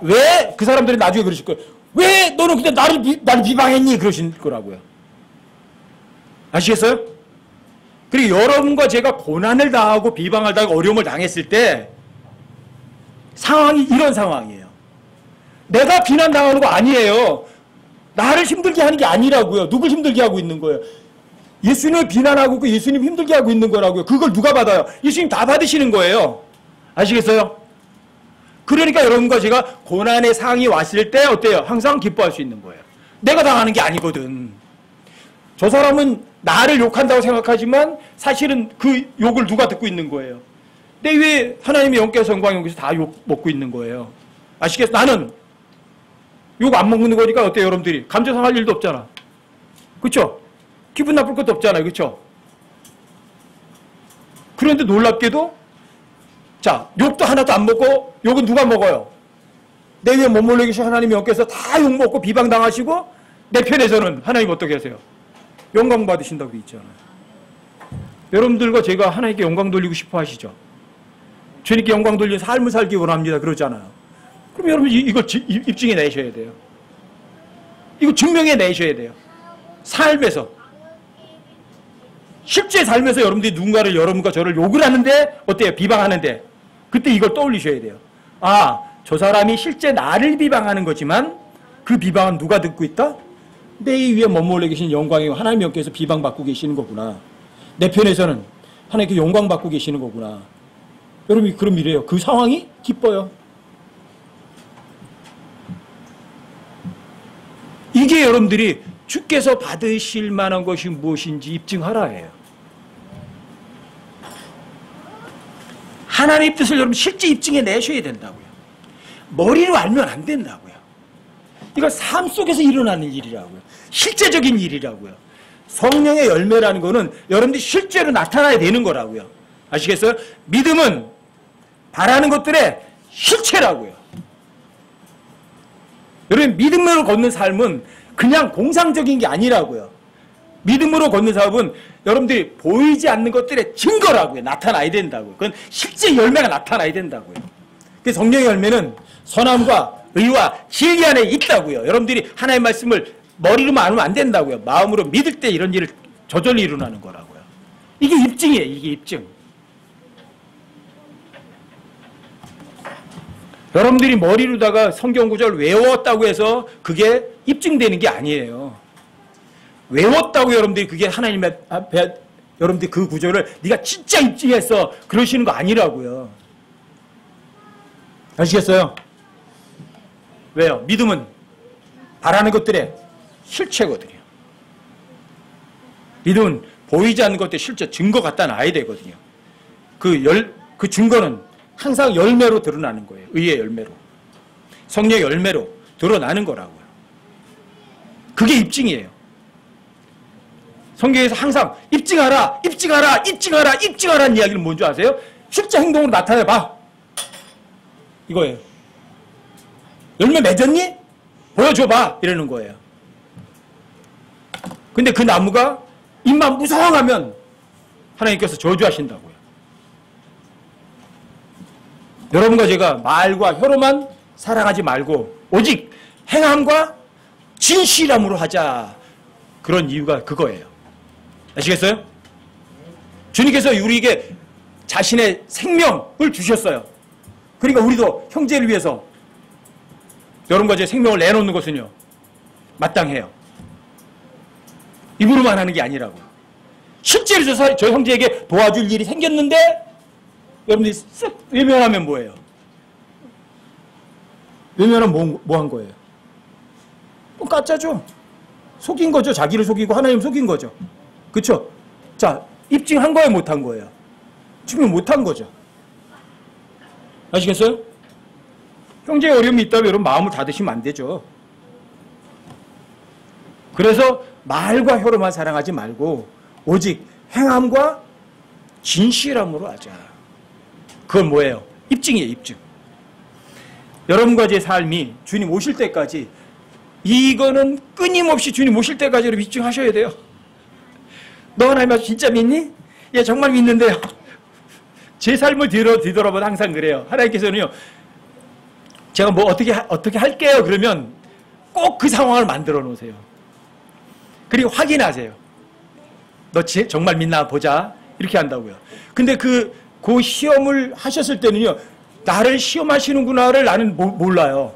왜 그 사람들이 나중에 그러실 거예요? 왜 너는 그냥 나를 비방했니? 그러신 거라고요. 아시겠어요? 그리고 여러분과 제가 고난을 당하고 비방을 당하고 어려움을 당했을 때 상황이 이런 상황이에요. 내가 비난당하는 거 아니에요. 나를 힘들게 하는 게 아니라고요. 누굴 힘들게 하고 있는 거예요? 예수님을 비난하고 그 예수님 힘들게 하고 있는 거라고요. 그걸 누가 받아요? 예수님 다 받으시는 거예요. 아시겠어요? 그러니까 여러분과 제가 고난의 상황이 왔을 때 어때요? 항상 기뻐할 수 있는 거예요. 내가 당하는 게 아니거든. 저 사람은 나를 욕한다고 생각하지만 사실은 그 욕을 누가 듣고 있는 거예요? 내 위에 하나님의 영께서 영광의 영께서 다 욕 먹고 있는 거예요. 아시겠어요? 나는 욕 안 먹는 거니까 어때요, 여러분들이? 감정 상할 일도 없잖아. 그렇죠? 기분 나쁠 것도 없잖아요. 그렇죠? 그런데 놀랍게도 자, 욕도 하나도 안 먹고 욕은 누가 먹어요? 내 위에 머물러 계신 하나님의 영께서 다 욕 먹고 비방당하시고 내 편에서는 하나님 어떻게 하세요? 영광 받으신다고 있잖아요. 여러분들과 제가 하나님께 영광 돌리고 싶어 하시죠? 주님께 영광 돌리는 삶을 살기 원합니다. 그러잖아요. 그럼 여러분 이걸 입증해 내셔야 돼요. 이거 증명해 내셔야 돼요. 삶에서. 실제 삶에서 여러분들이 누군가를 여러분과 저를 욕을 하는데 어때요? 비방하는데 그때 이걸 떠올리셔야 돼요. 아, 저 사람이 실제 나를 비방하는 거지만 그 비방은 누가 듣고 있다? 내 위에 머물러 계신 영광이 하나님 영께서 비방받고 계시는 거구나. 내 편에서는 하나님께 영광 받고 계시는 거구나. 여러분 그럼 이래요. 그 상황이 기뻐요. 이게 여러분들이 주께서 받으실 만한 것이 무엇인지 입증하라 해요. 하나님의 뜻을 여러분 실제 입증해 내셔야 된다고요. 머리로 알면 안 된다고요. 이거 삶 속에서 일어나는 일이라고요. 실제적인 일이라고요. 성령의 열매라는 거는 여러분들이 실제로 나타나야 되는 거라고요. 아시겠어요? 믿음은 바라는 것들의 실체라고요. 여러분 믿음으로 걷는 삶은 그냥 공상적인 게 아니라고요. 믿음으로 걷는 삶은 여러분들이 보이지 않는 것들의 증거라고요. 나타나야 된다고요. 그건 실제 열매가 나타나야 된다고요. 그래서 성령의 열매는 선함과 의와 진리 안에 있다고요. 여러분들이 하나님의 말씀을 머리로만 알면 안 된다고요. 마음으로 믿을 때 이런 일을 저절로 일어나는 거라고요. 이게 입증이에요. 이게 입증. 여러분들이 머리로다가 성경 구절을 외웠다고 해서 그게 입증되는 게 아니에요. 외웠다고 여러분들이 그게 하나님 앞에 여러분들이 그 구절을 네가 진짜 입증했어 그러시는 거 아니라고요. 아시겠어요? 왜요? 믿음은 바라는 것들의 실체거든요. 믿음은 보이지 않는 것들의 실제 증거 갖다 놔야 되거든요. 그 증거는 항상 열매로 드러나는 거예요. 의의 열매로. 성령의 열매로 드러나는 거라고요. 그게 입증이에요. 성경에서 항상 입증하라, 입증하라, 입증하라, 입증하라는 이야기는 뭔지 아세요? 실제 행동으로 나타내봐. 이거예요. 열매 맺었니? 보여줘봐. 이러는 거예요. 근데 그 나무가 입만 무성하면 하나님께서 저주하신다고요. 여러분과 제가 말과 혀로만 사랑하지 말고 오직 행함과 진실함으로 하자. 그런 이유가 그거예요. 아시겠어요? 주님께서 우리에게 자신의 생명을 주셨어요. 그러니까 우리도 형제를 위해서 여러분과 제 생명을 내놓는 것은요 마땅해요. 입으로만 하는 게 아니라고. 실제로 저 형제에게 도와줄 일이 생겼는데 여러분들이 쓱 외면하면 뭐예요? 외면하면 뭐 한 거예요? 뭐 가짜죠. 속인 거죠. 자기를 속이고 하나님 속인 거죠. 그렇죠? 자, 입증한 거예요, 못한 거예요? 증명 못한 거죠. 아시겠어요? 형제의 어려움이 있다면 여러분 마음을 닫으시면 안 되죠. 그래서 말과 혀로만 사랑하지 말고 오직 행함과 진실함으로 하자. 그건 뭐예요? 입증이에요, 입증. 여러분과 제 삶이 주님 오실 때까지 이거는 끊임없이 주님 오실 때까지 입증하셔야 돼요. 너 하나님 말씀 진짜 믿니? 예, 정말 믿는데요. 제 삶을 뒤돌아보면 항상 그래요. 하나님께서는요, 제가 뭐 어떻게 할게요. 그러면 꼭 그 상황을 만들어 놓으세요. 그리고 확인하세요. 너 정말 믿나 보자. 이렇게 한다고요. 근데 그 시험을 하셨을 때는요, 나를 시험하시는구나를 나는 몰라요.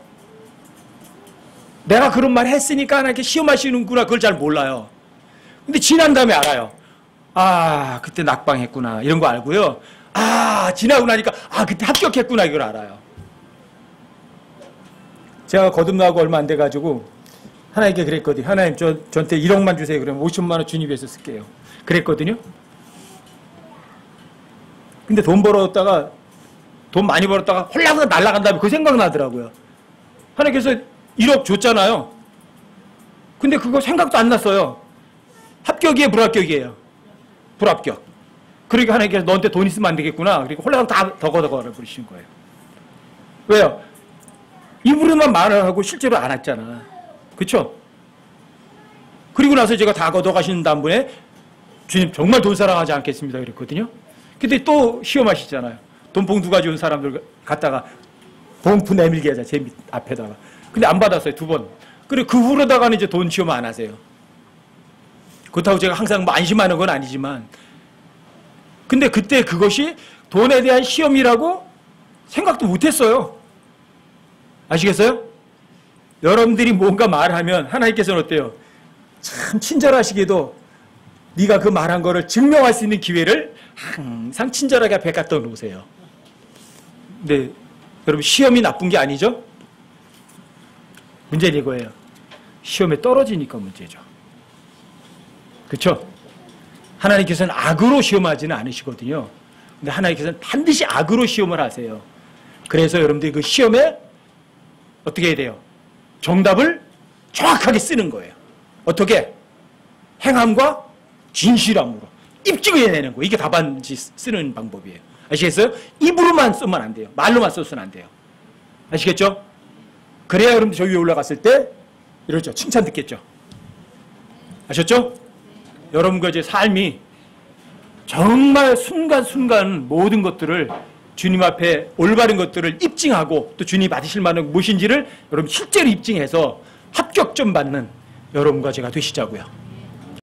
내가 그런 말 했으니까 하나님께 시험하시는구나 그걸 잘 몰라요. 근데 지난 다음에 알아요. 아, 그때 낙방했구나. 이런 거 알고요. 아, 지나고 나니까 그때 합격했구나. 이걸 알아요. 제가 거듭나고 얼마 안 돼가지고 하나님께 그랬거든요. 하나님 저한테 1억만 주세요. 그러면 50만 원 주님 위해서 쓸게요. 그랬거든요. 근데 돈 많이 벌었다가 홀라가 날아간 다음에 그 생각나더라고요. 하나님께서 1억 줬잖아요. 근데 그거 생각도 안 났어요. 합격이에요, 불합격이에요? 불합격. 그러니까 하나님께서 너한테 돈 있으면 안 되겠구나. 그리고 홀라당 다 더 부르시는 거예요. 왜요? 입으로만 말을 하고 실제로 안 했잖아. 그쵸? 그리고 나서 제가 다 걷어가시는 다음에 주님 정말 돈 사랑하지 않겠습니다. 그랬거든요. 근데 또 시험하시잖아요. 돈봉 가져온 사람들 갖다가 봉투 내밀게 하자. 제 앞에다가. 근데 안 받았어요. 2번. 그리고 그 후로다가는 이제 돈 시험 안 하세요. 그렇다고 제가 항상 뭐 안심하는 건 아니지만, 근데 그때 그것이 돈에 대한 시험이라고 생각도 못했어요. 아시겠어요? 여러분들이 뭔가 말하면 하나님께서는 어때요? 참 친절하시게도 네가 그 말한 거를 증명할 수 있는 기회를 항상 친절하게 앞에 갖다 놓으세요. 근데 여러분, 시험이 나쁜 게 아니죠? 문제는 이거예요. 시험에 떨어지니까 문제죠. 그렇죠? 하나님께서는 악으로 시험하지는 않으시거든요. 근데 하나님께서는 반드시 악으로 시험을 하세요. 그래서 여러분들이 그 시험에 어떻게 해야 돼요? 정답을 정확하게 쓰는 거예요. 어떻게? 행함과 진실함으로 입증을 해내는 거예요. 이게 답안지 쓰는 방법이에요. 아시겠어요? 입으로만 쓰면 안 돼요. 말로만 써서는 안 돼요. 아시겠죠? 그래야 여러분들 저 위에 올라갔을 때 이러죠. 칭찬 듣겠죠. 아셨죠? 여러분과 제 삶이 정말 순간순간 모든 것들을 주님 앞에 올바른 것들을 입증하고 또 주님이 받으실 만한 무엇인지를 여러분 실제로 입증해서 합격점 받는 여러분과 제가 되시자고요.